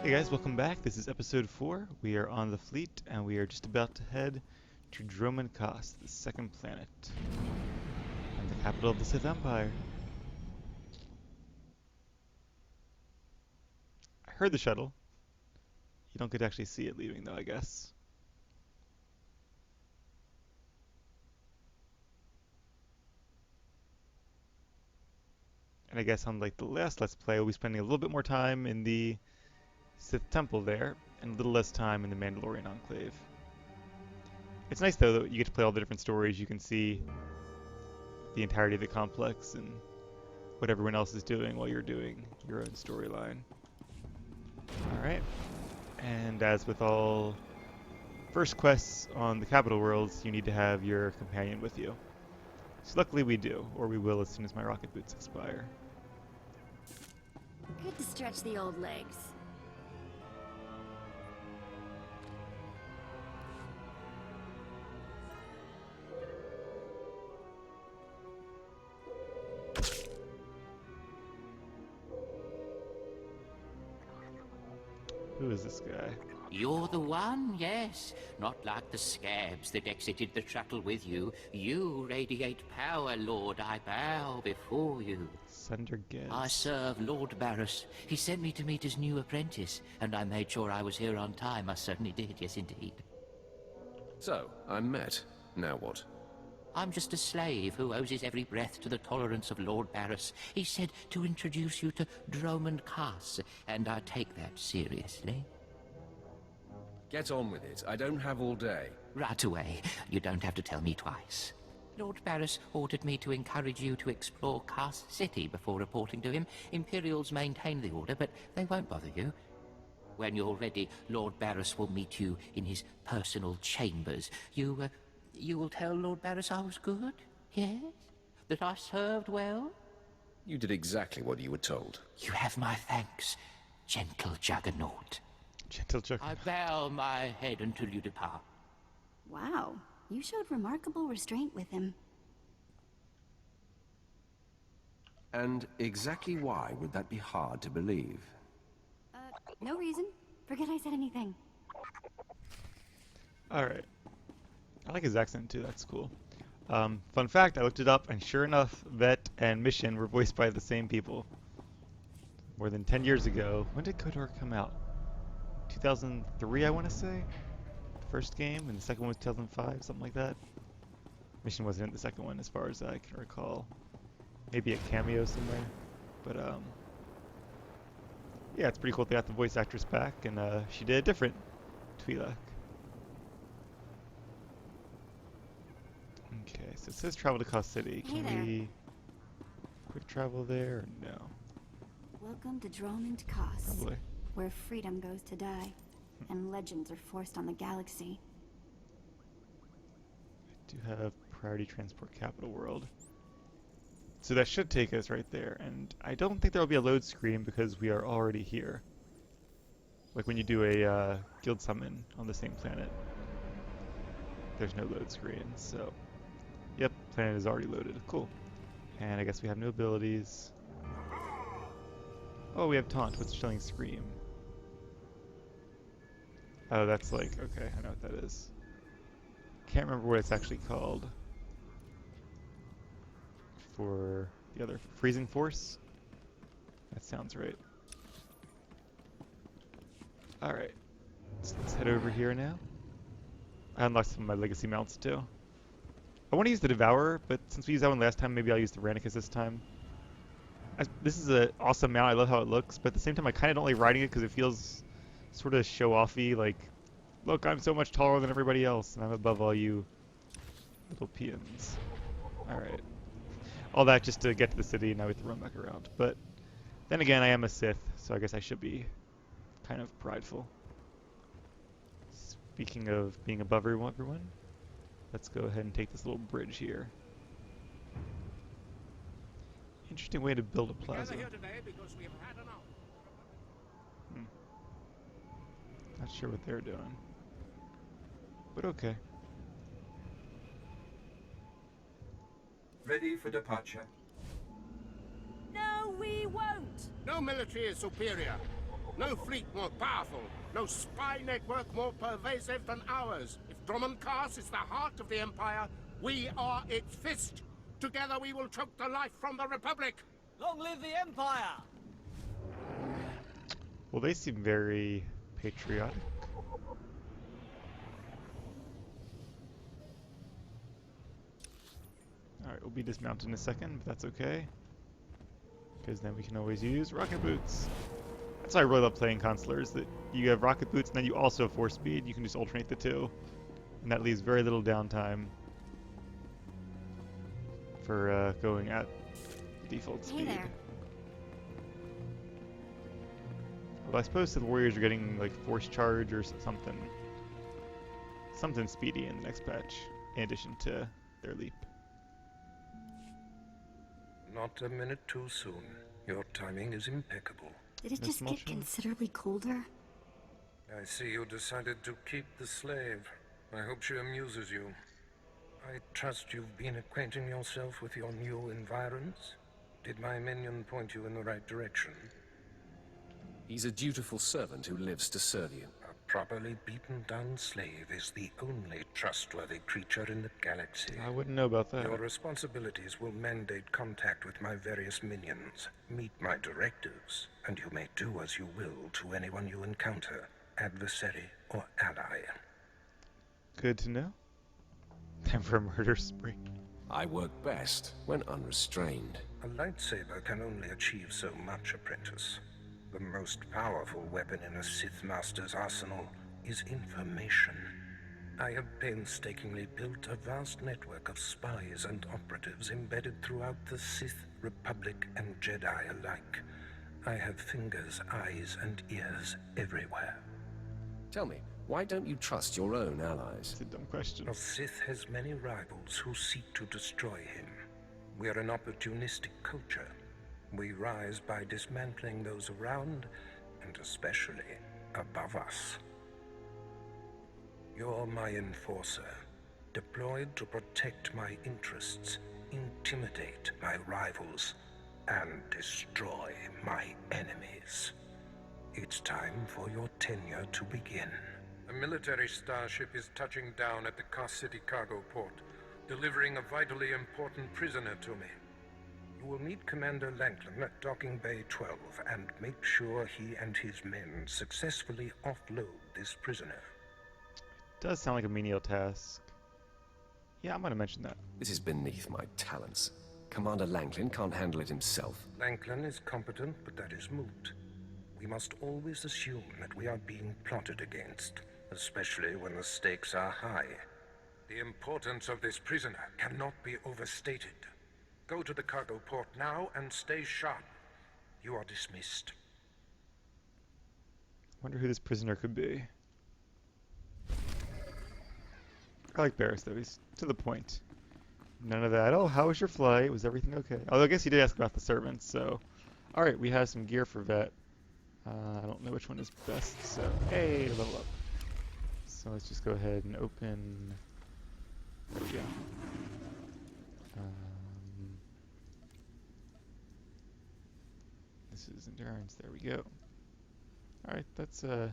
Hey guys, welcome back. This is episode 4. We are on the fleet and we are just about to head to Dromund Kaas, the second planet, and the capital of the Sith Empire. I heard the shuttle. You don't get to actually see it leaving though, I guess. And I guess unlike the last Let's Play, we'll be spending a little bit more time in the Sith Temple there, and a little less time in the Mandalorian Enclave. It's nice though that you get to play all the different stories. You can see the entirety of the complex and what everyone else is doing while you're doing your own storyline. Alright, and as with all first quests on the capital worlds, you need to have your companion with you. So luckily we do, or we will as soon as my rocket boots expire. Good to stretch the old legs. Who is this guy? You're the one, yes. Not like the scabs that exited the shuttle with you. You radiate power, Lord. I bow before you. Sunder Gez. I serve Lord Barris. He sent me to meet his new apprentice, and I made sure I was here on time. I certainly did, yes indeed. So, I'm met. Now what? I'm just a slave who owes his every breath to the tolerance of Lord Barris. He said to introduce you to Dromund Kaas, and I take that seriously. Get on with it. I don't have all day. Right away. You don't have to tell me twice. Lord Barris ordered me to encourage you to explore Kaas City before reporting to him. Imperials maintain the order, but they won't bother you. When you're ready, Lord Barris will meet you in his personal chambers. You will tell Lord Barris I was good? Yes? That I served well? You did exactly what you were told. You have my thanks, gentle Juggernaut. Gentle Chuck. I bow my head until you depart. Wow, you showed remarkable restraint with him. And exactly why would that be hard to believe? No reason. Forget I said anything. Alright. I like his accent too, that's cool. Fun fact, I looked it up and sure enough, Vet and Mission were voiced by the same people. More than 10 years ago. When did KOTOR come out? 2003, I want to say? The first game, and the second one was 2005, something like that. Mission wasn't in the second one as far as I can recall. Maybe a cameo somewhere. But, yeah, it's pretty cool they got the voice actress back, and she did a different Twi'lek. Okay, so it says travel to Kaas City. Hey Can there. we quick travel there or no? Welcome to Dromund Kaas, Probably. where freedom goes to die, and legends are forced on the galaxy. I do have priority transport capital world. So that should take us right there, and I don't think there will be a load screen because we are already here. Like when you do a guild summon on the same planet, there's no load screen, so yep, planet is already loaded. Cool. And I guess we have no abilities. Oh, we have Taunt. What's showing Scream? Oh, that's like, okay, I know what that is. Can't remember what it's actually called. For the other, Freezing Force? That sounds right. Alright, so let's head over here now. I unlocked some of my legacy mounts too. I want to use the Devourer, but since we used that one last time, maybe I'll use the Ranicus this time. This is an awesome mount, I love how it looks, but at the same time I kind of don't like riding it because it feels sort of show-offy, like, look, I'm so much taller than everybody else, and I'm above all you little peons. Alright. All that just to get to the city, and now we have to run back around. But then again, I am a Sith, so I guess I should be kind of prideful. Speaking of being above everyone, let's go ahead and take this little bridge here. Interesting way to build a plaza. Not sure what they're doing, but okay. Ready for departure. No, we won't! No military is superior. No fleet more powerful, no spy network more pervasive than ours. If Dromund Kaas is the heart of the Empire, we are its fist. Together we will choke the life from the Republic. Long live the Empire! Well, they seem very patriotic. Alright, we'll be dismounted in a second, but that's okay. Because then we can always use rocket boots. That's why I really love playing consulars, that you have rocket boots and then you also have force speed. You can just alternate the two. And that leaves very little downtime for going at default speed. Hey there. Well, I suppose the warriors are getting like force charge or something. Something speedy in the next patch, in addition to their leap. Not a minute too soon. Your timing is impeccable. Did it Miss just get Mulcher? considerably colder? I see you decided to keep the slave. I hope she amuses you. I trust you've been acquainting yourself with your new environs. Did my minion point you in the right direction? He's a dutiful servant who lives to serve you. A properly beaten down slave is the only trustworthy creature in the galaxy. I wouldn't know about that. Your responsibilities will mandate contact with my various minions. Meet my directives, and you may do as you will to anyone you encounter, adversary or ally. Good to know. Time for a murder spree. I work best when unrestrained. A lightsaber can only achieve so much, apprentice. The most powerful weapon in a Sith Master's arsenal is information. I have painstakingly built a vast network of spies and operatives embedded throughout the Sith, Republic, and Jedi alike. I have fingers, eyes, and ears everywhere. Tell me, why don't you trust your own allies? It's a dumb question. A Sith has many rivals who seek to destroy him. We are an opportunistic culture. We rise by dismantling those around, and especially above us. You're my enforcer, deployed to protect my interests, intimidate my rivals, and destroy my enemies. It's time for your tenure to begin. A military starship is touching down at the Kaas City cargo port, delivering a vitally important prisoner to me. You will meet Commander Lanklin at Docking Bay 12 and make sure he and his men successfully offload this prisoner. Does sound like a menial task. Yeah, I'm gonna mention that. This is beneath my talents. Commander Lanklin can't handle it himself. Lanklin is competent, but that is moot. We must always assume that we are being plotted against, especially when the stakes are high. The importance of this prisoner cannot be overstated. Go to the cargo port now and stay sharp. You are dismissed. Wonder who this prisoner could be. I like Barris though, he's to the point. None of that, oh, how was your flight? Was everything okay? Although I guess he did ask about the servants, so. Alright, we have some gear for Vet. I don't know which one is best, so. Hey, level up. So let's just go ahead and open. There we go. This is endurance. There we go. Alright, that's some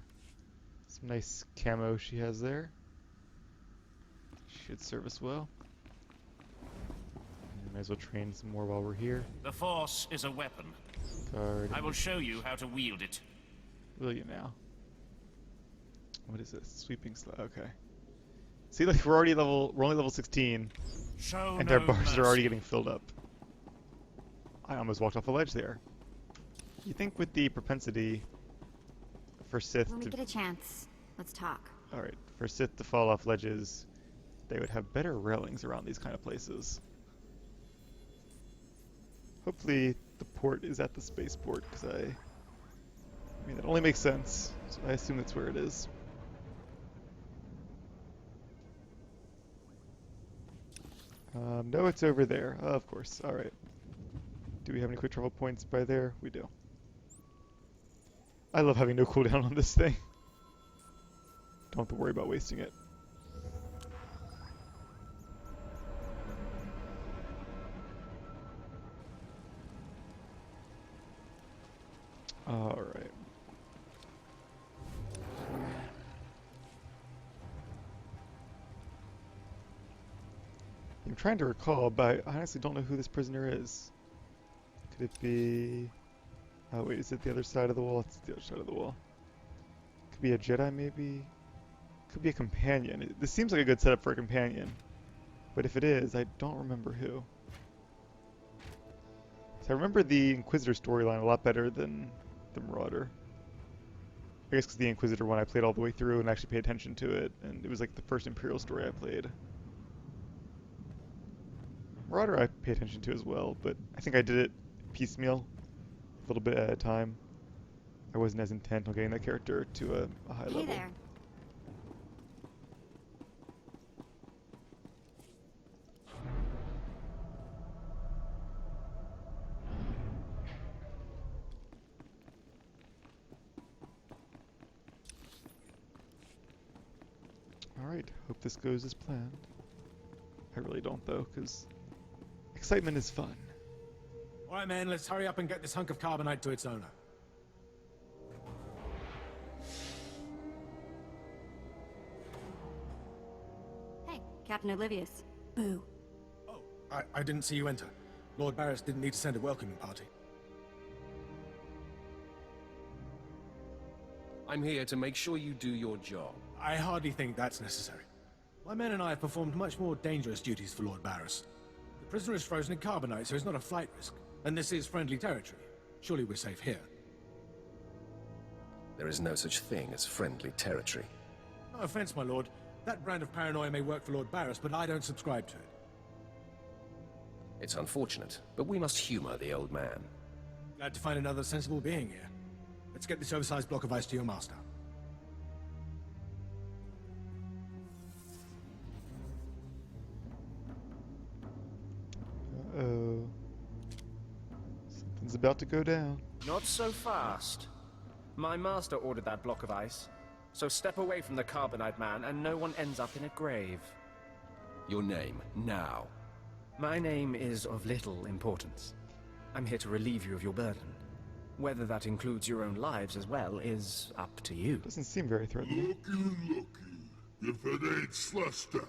nice camo she has there. Should serve us well. Might as well train some more while we're here. The Force is a weapon. Guard. I will show you how to wield it. Will you now? What is this? Sweeping slide. Okay. See, like we're only level 16, Show and no our bars are already mercy. getting filled up. I almost walked off a ledge there. You think with the propensity for Sith When we to get a chance, let's talk. Alright, for Sith to fall off ledges, they would have better railings around these kind of places. Hopefully the port is at the spaceport, because I mean, that only makes sense. So I assume that's where it is. No, it's over there. Of course. Alright. Do we have any quick travel points by there? We do. I love having no cooldown on this thing. Don't have to worry about wasting it. Alright. trying to recall, but I honestly don't know who this prisoner is. Could it be... Oh wait, is it the other side of the wall? It's the other side of the wall. Could be a Jedi, maybe? Could be a companion. This seems like a good setup for a companion. But if it is, I don't remember who. So I remember the Inquisitor storyline a lot better than the Marauder. I guess because the Inquisitor one I played all the way through and actually paid attention to it, and it was like the first Imperial story I played. Marauder I pay attention to as well, but I think I did it piecemeal, a little bit at a time. I wasn't as intent on getting that character to a high level. Hey there. Alright, hope this goes as planned. I really don't though, because excitement is fun. Alright man, let's hurry up and get this hunk of carbonite to its owner. Hey, Captain Oblivious. Boo. Oh, I didn't see you enter. Lord Barris didn't need to send a welcoming party. I'm here to make sure you do your job. I hardly think that's necessary. My men and I have performed much more dangerous duties for Lord Barris. The prisoner is frozen in carbonite, so he's not a flight risk. And this is friendly territory. Surely we're safe here. There is no such thing as friendly territory. No offense, my lord. That brand of paranoia may work for Lord Barris, but I don't subscribe to it. It's unfortunate, but we must humor the old man. Glad to find another sensible being here. Let's get this oversized block of ice to your master. Uh-oh. Something's about to go down. Not so fast. My master ordered that block of ice. So step away from the carbonite man and no one ends up in a grave. Your name, now. My name is of little importance. I'm here to relieve you of your burden. Whether that includes your own lives as well is up to you. Doesn't seem very threatening. Looky. If it ain't Slestak,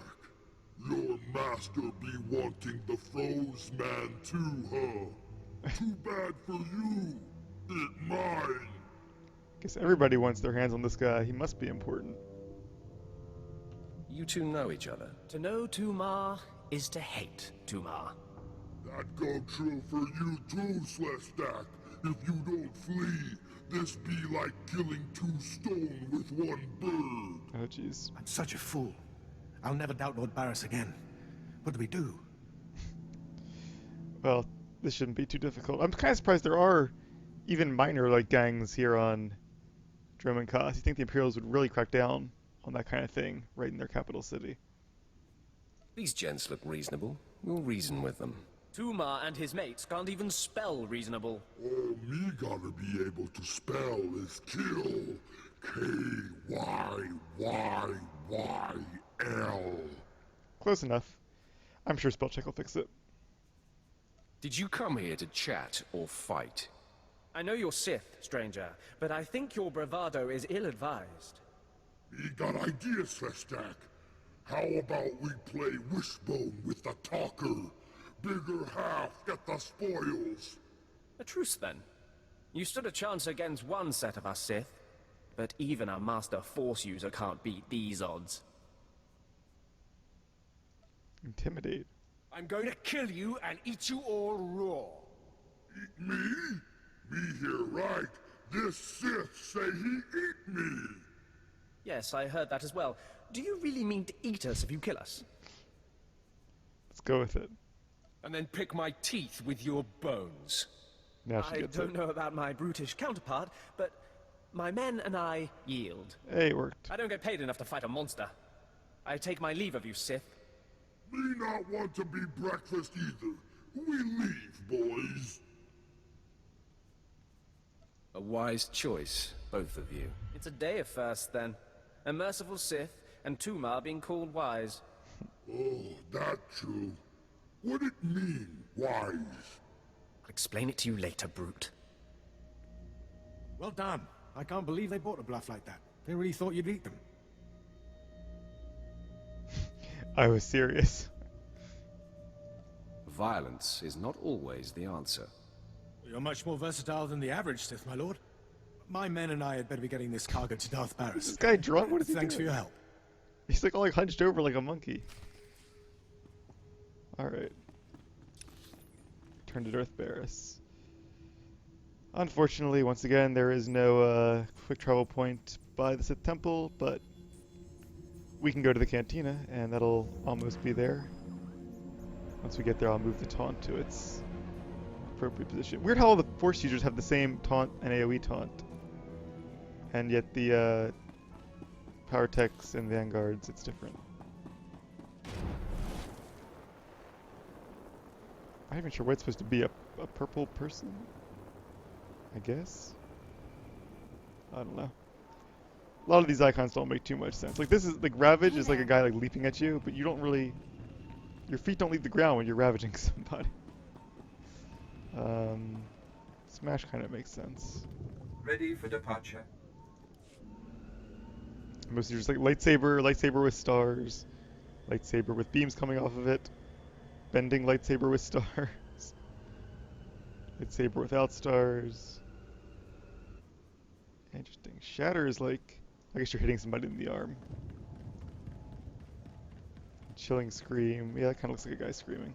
your master be wanting the froze man too, huh? Too bad for you. It mine. Guess everybody wants their hands on this guy. He must be important. You two know each other. To know Tumar is to hate Tumar. That go true for you too, Slestak. If you don't flee, this be like killing two stone with one bird. Oh, jeez. I'm such a fool. I'll never doubt Lord Barris again. What do we do? Well, this shouldn't be too difficult. I'm kind of surprised there are even minor like gangs here on Dromund Kaas. You think the Imperials would really crack down on that kind of thing right in their capital city? These gents look reasonable. We'll reason with them. Tumar and his mates can't even spell reasonable. All me gotta be able to spell is kill. K-Y-Y-Y-L. Close enough. I'm sure spell check will fix it. Did you come here to chat or fight? I know you're Sith, stranger, but I think your bravado is ill-advised. Me got ideas, Slestak. How about we play wishbone with the talker? Bigger half get the spoils. A truce, then. You stood a chance against one set of us Sith, but even a master Force user can't beat these odds. Intimidate. I'm going to kill you and eat you all raw. Eat me? Me here right. This Sith say he eat me. Yes, I heard that as well. Do you really mean to eat us if you kill us? Let's go with it. And then pick my teeth with your bones. Now she I gets don't it. know about my brutish counterpart, but my men and I yield. Hey, it worked. I don't get paid enough to fight a monster. I take my leave of you, Sith. Me not want to be breakfast either. We leave, boys. A wise choice, both of you. It's a day of firsts, then. A merciful Sith, and Tumar being called wise. Oh, that true. What it mean, wise? I'll explain it to you later, brute. Well done. I can't believe they bought a bluff like that. They really thought you'd eat them. I was serious. Violence is not always the answer. You're much more versatile than the average Sith, my lord. My men and I had better be getting this cargo to Darth Baras. This guy drunk? What is he Thanks for doing? your help. He's like all like hunched over like a monkey. Alright. Turn to Darth Baras. Unfortunately, once again, there is no quick travel point by the Sith Temple, but we can go to the Cantina, and that'll almost be there. Once we get there, I'll move the taunt to its appropriate position. Weird how all the Force users have the same taunt and AoE taunt. And yet the Power Techs and Vanguards, it's different. I'm not even sure what it's supposed to be, a purple person? I guess? I don't know. A lot of these icons don't make too much sense. Like this is, like Ravage is like a guy like leaping at you, but you don't really, your feet don't leave the ground when you're ravaging somebody. Smash kind of makes sense. Ready for departure. Mostly just like lightsaber with stars, lightsaber with beams coming off of it, bending lightsaber with stars, lightsaber without stars. Interesting. Shatter is like, I guess you're hitting somebody in the arm. Chilling scream. Yeah, that kind of looks like a guy screaming.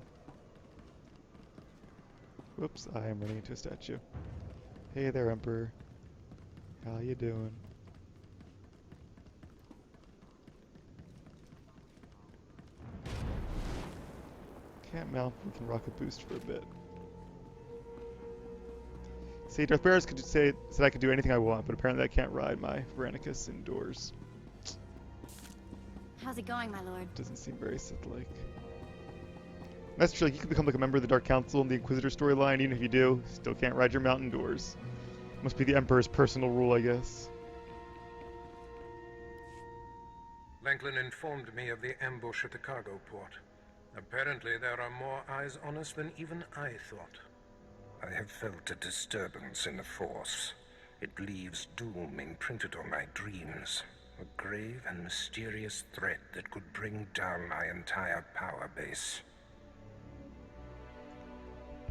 Whoops, I am running into a statue. Hey there, Emperor. How you doing? Can't mount, we can rocket boost for a bit. See, Darth Baras could said I could do anything I want, but apparently I can't ride my Veronicus indoors. How's it going, my lord? Doesn't seem very Sith-like. That's true, like you could become like a member of the Dark Council in the Inquisitor storyline, even if you do, still can't ride your mount indoors. Must be the Emperor's personal rule, I guess. Langlin informed me of the ambush at the cargo port. Apparently there are more eyes on us than even I thought. I have felt a disturbance in the Force. It leaves doom imprinted on my dreams. A grave and mysterious threat that could bring down my entire power base.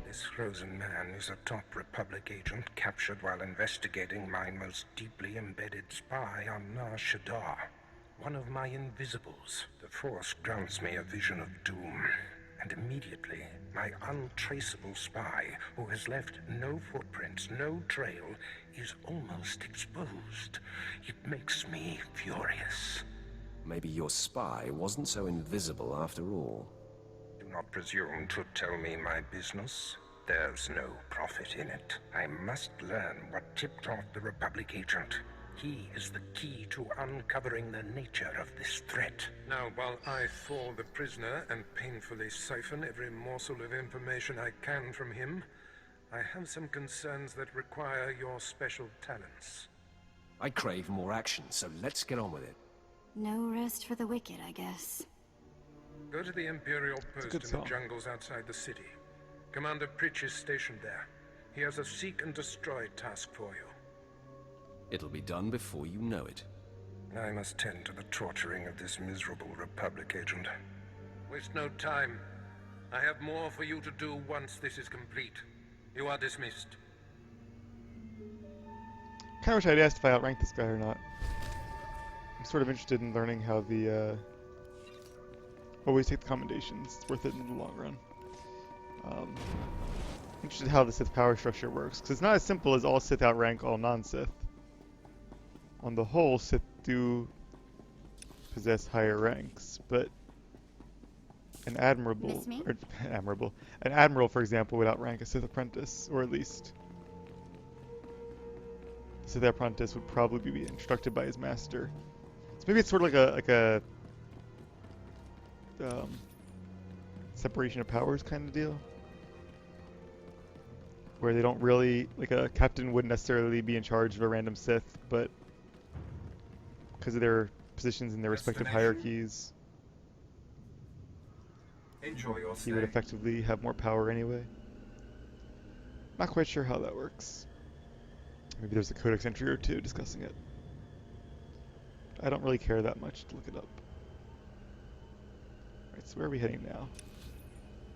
This frozen man is a top Republic agent captured while investigating my most deeply embedded spy on Nar Shaddaa. One of my invisibles. The Force grants me a vision of doom. And immediately, my untraceable spy, who has left no footprints, no trail, is almost exposed. It makes me furious. Maybe your spy wasn't so invisible after all. Do not presume to tell me my business. There's no profit in it. I must learn what tipped off the Republic agent. He is the key to uncovering the nature of this threat. Now, while I thaw the prisoner and painfully siphon every morsel of information I can from him, I have some concerns that require your special talents. I crave more action, so let's get on with it. No rest for the wicked, I guess. Go to the Imperial post in the song. jungles outside the city. Commander Pritch is stationed there. He has a seek and destroy task for you. It'll be done before you know it. I must tend to the torturing of this miserable Republic agent. Waste no time. I have more for you to do once this is complete. You are dismissed. Kinda wish I'd asked if I outranked this guy or not. I'm sort of interested in learning how the, always take the commendations. It's worth it in the long run. Interested in how the Sith power structure works, because it's not as simple as all Sith outrank all non-Sith. On the whole, Sith do possess higher ranks, but an admiral, for example, would outrank a Sith apprentice, or at least the Sith apprentice would probably be instructed by his master. So maybe it's sort of like a separation of powers kind of deal, where they don't really, like a captain wouldn't necessarily be in charge of a random Sith, but because of their positions in their respective hierarchies, Enjoy your he would effectively have more power anyway. Not quite sure how that works. Maybe there's a codex entry or two discussing it. I don't really care that much to look it up. Alright, so where are we heading now?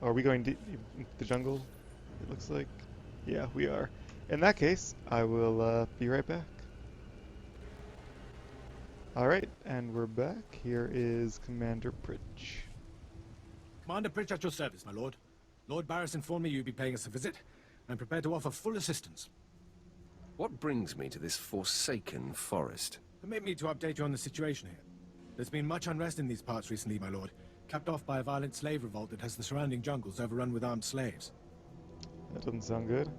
Are we going deep into the jungle? It looks like. Yeah, we are. In that case, I will be right back. Alright, and we're back. Here is Commander Pritch. Commander Pritch at your service, my lord. Lord Barris informed me you'd be paying us a visit. I'm prepared to offer full assistance. What brings me to this forsaken forest? Permit me to update you on the situation here. There's been much unrest in these parts recently, my lord, capped off by a violent slave revolt that has the surrounding jungles overrun with armed slaves. That doesn't sound good.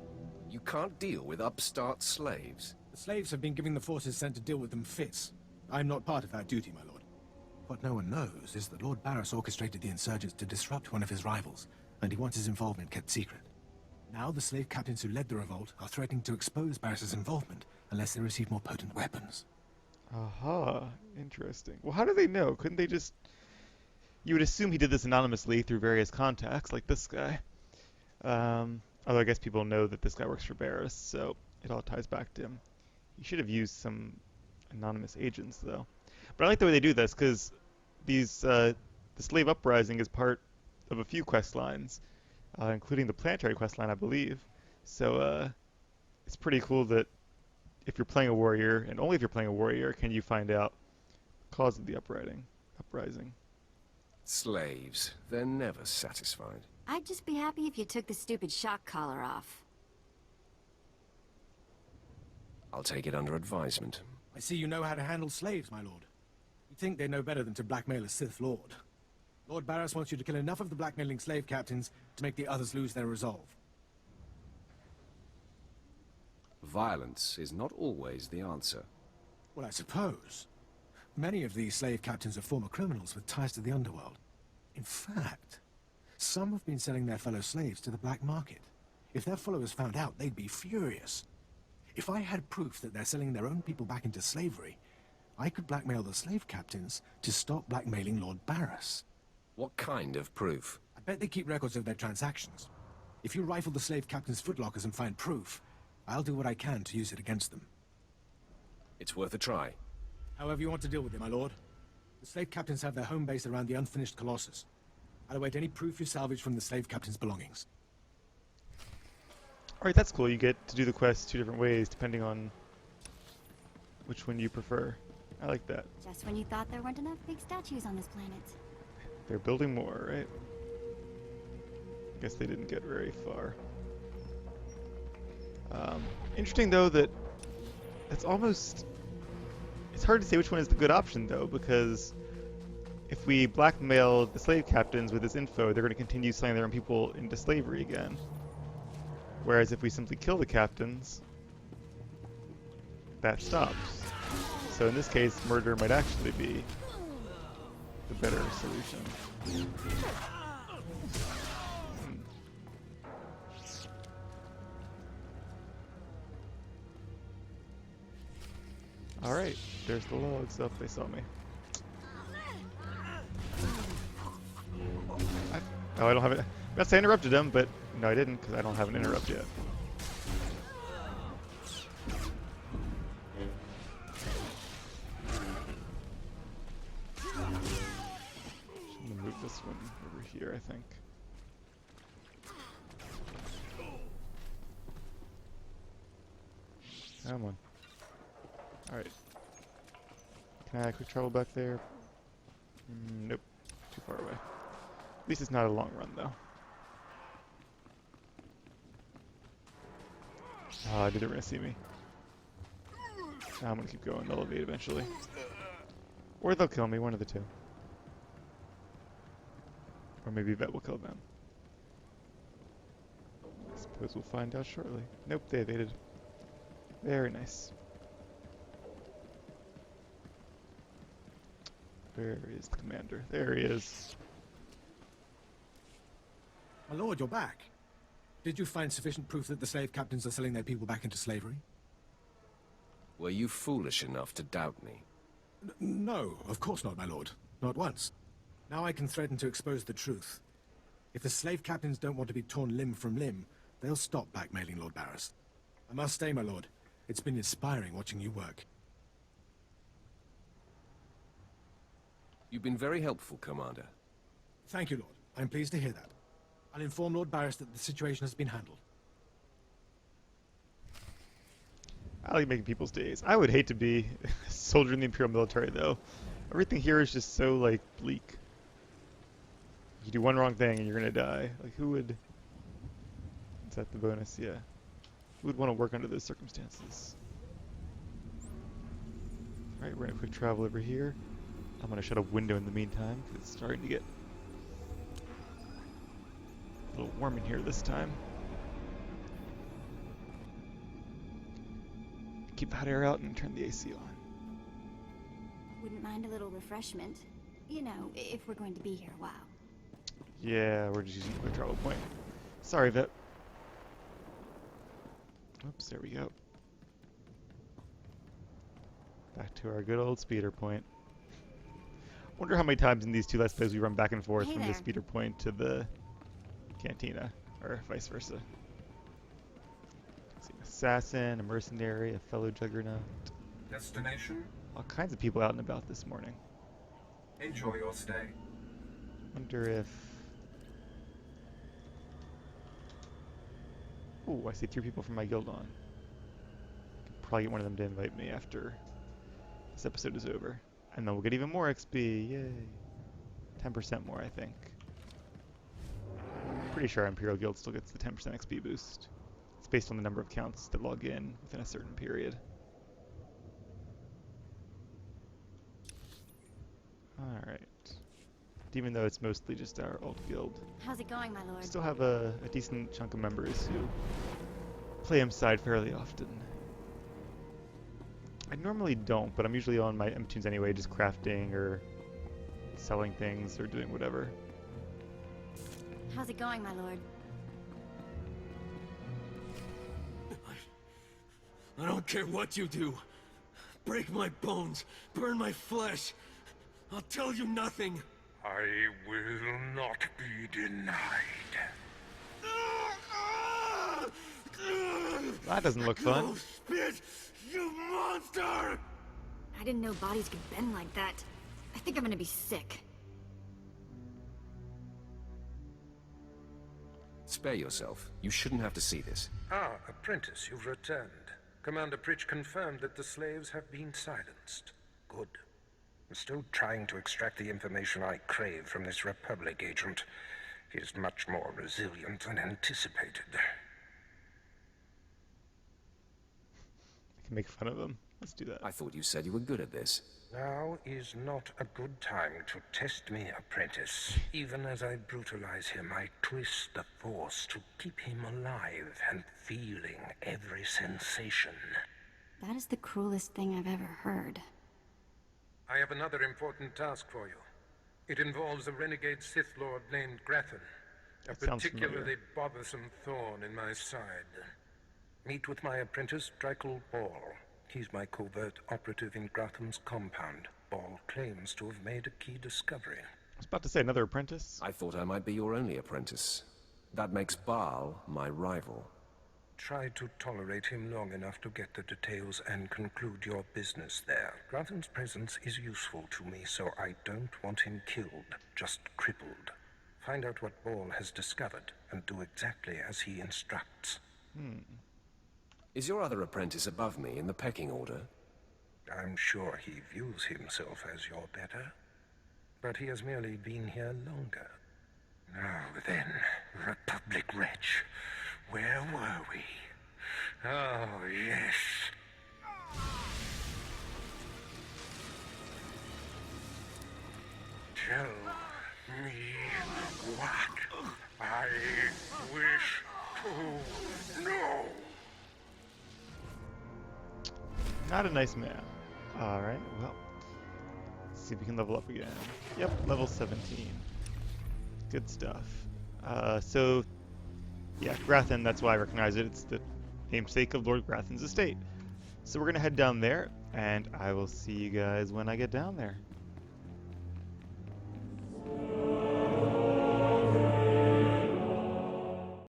You can't deal with upstart slaves. The slaves have been giving the forces sent to deal with them fits. I'm not part of that duty, my lord. What no one knows is that Lord Barris orchestrated the insurgents to disrupt one of his rivals, and he wants his involvement kept secret. Now the slave captains who led the revolt are threatening to expose Barris's involvement unless they receive more potent weapons. Aha, interesting. Well, how do they know? Couldn't they just... You would assume he did this anonymously through various contacts, like this guy. Although I guess people know that this guy works for Barris, so it all ties back to him. He should have used some anonymous agents, though. But I like the way they do this, because the slave uprising is part of a few quest lines, including the planetary quest line, I believe. So it's pretty cool that if you're playing a warrior, and only if you're playing a warrior, can you find out the cause of the uprising. Slaves. They're never satisfied. I'd just be happy if you took the stupid shock collar off. I'll take it under advisement. I see you know how to handle slaves, my lord. You'd think they know better than to blackmail a Sith Lord. Lord Barris wants you to kill enough of the blackmailing slave captains to make the others lose their resolve. Violence is not always the answer. Well, I suppose. Many of these slave captains are former criminals with ties to the underworld. In fact, some have been selling their fellow slaves to the black market. If their followers found out, they'd be furious. If I had proof that they're selling their own people back into slavery, I could blackmail the slave captains to stop blackmailing Lord Barris. What kind of proof? I bet they keep records of their transactions. If you rifle the slave captains' footlockers and find proof, I'll do what I can to use it against them. It's worth a try. However you want to deal with it, my lord. The slave captains have their home base around the unfinished Colossus. I'll await any proof you salvage from the slave captains' belongings. Alright, that's cool. You get to do the quest 2 different ways, depending on which one you prefer. I like that. Just when you thought there weren't enough big statues on this planet. They're building more, right? Guess they didn't get very far. Interesting, though, that it's almost... It's hard to say which one is the good option, though, because if we blackmail the slave captains with this info, they're going to continue selling their own people into slavery again. Whereas if we simply kill the captains, that stops. So in this case, murder might actually be the better solution. Alright, there's the logs. Oh, they saw me. Oh, I don't have it. Yes, I interrupted him, but no, I didn't, because I don't have an interrupt yet. I'm gonna move this one over here, I think. Come on. Alright. Can I quick travel back there? Nope. Too far away. At least it's not a long run, though. Ah, I knew they were gonna see me. Now I'm gonna keep going. They'll evade eventually. Or they'll kill me, one of the two. Or maybe Vet will kill them. I suppose we'll find out shortly. Nope, they evaded. Very nice. Where is the commander? There he is. My lord, you're back. Did you find sufficient proof that the slave captains are selling their people back into slavery? Were you foolish enough to doubt me? No, of course not, my lord. Not once. Now I can threaten to expose the truth. If the slave captains don't want to be torn limb from limb, they'll stop blackmailing Lord Barris. I must stay, my lord. It's been inspiring watching you work. You've been very helpful, Commander. Thank you, Lord. I'm pleased to hear that. I'll inform Lord Barris that the situation has been handled. I like making people's days. I would hate to be a soldier in the Imperial military, though. Everything here is just so, like, bleak. You do one wrong thing and you're gonna die. Like, who would... Is that the bonus? Yeah. Who would want to work under those circumstances? Alright, we're gonna quick travel over here. I'm gonna shut a window in the meantime, because it's starting to get a little warm in here this time. Keep the hot air out and turn the AC on. Wouldn't mind a little refreshment. You know, if we're going to be here a while. Yeah, we're just using a quick travel point. Sorry, Vet. Oops, there we go. Back to our good old speeder point. Wonder how many times in these two Let's Plays we run back and forth from the speeder point to the cantina, or vice versa. Let's see, an assassin, a mercenary, a fellow juggernaut. Destination? All kinds of people out and about this morning. Enjoy your stay. Wonder if... Ooh, I see 3 people from my guild on. Could probably get one of them to invite me after this episode is over. And then we'll get even more XP, yay. 10% more, I think. Pretty sure our Imperial Guild still gets the 10% XP boost. It's based on the number of counts that log in within a certain period. Alright. Even though it's mostly just our old guild. How's it going, my lord? Still have a decent chunk of members who play M-Side fairly often. I normally don't, but I'm usually on my M-Tunes anyway, just crafting or selling things or doing whatever. How's it going, my lord? I don't care what you do. Break my bones, burn my flesh. I'll tell you nothing. I will not be denied. That doesn't look fun. Go spit, you monster! I didn't know bodies could bend like that. I think I'm gonna be sick. Spare yourself. You shouldn't have to see this. Ah, apprentice, you've returned. Commander Pritch confirmed that the slaves have been silenced. Good. I'm still trying to extract the information I crave from this Republic agent. He is much more resilient than anticipated. I can make fun of him. Let's do that. I thought you said you were good at this. Now is not a good time to test me, apprentice. Even as I brutalize him, I twist the Force to keep him alive and feeling every sensation. That is the cruelest thing I've ever heard. I have another important task for you. It involves a renegade Sith Lord named Grathan, a particularly bothersome thorn in my side. Meet with my apprentice, Drykel Ball. He's my covert operative in Grathan's compound. Ball claims to have made a key discovery. I was about to say another apprentice. I thought I might be your only apprentice. That makes Baal my rival. Try to tolerate him long enough to get the details and conclude your business there. Grathan's presence is useful to me, so I don't want him killed, just crippled. Find out what Ball has discovered, and do exactly as he instructs. Is your other apprentice above me in the pecking order? I'm sure he views himself as your better, but he has merely been here longer. Now then, Republic wretch, where were we? Oh, yes. Tell me what I wish to know. Not a nice man. Alright, well. Let's see if we can level up again. Yep, level 17. Good stuff. So, yeah, Grathan, that's why I recognize it. It's the namesake of Lord Grathan's estate. So we're going to head down there, and I will see you guys when I get down there.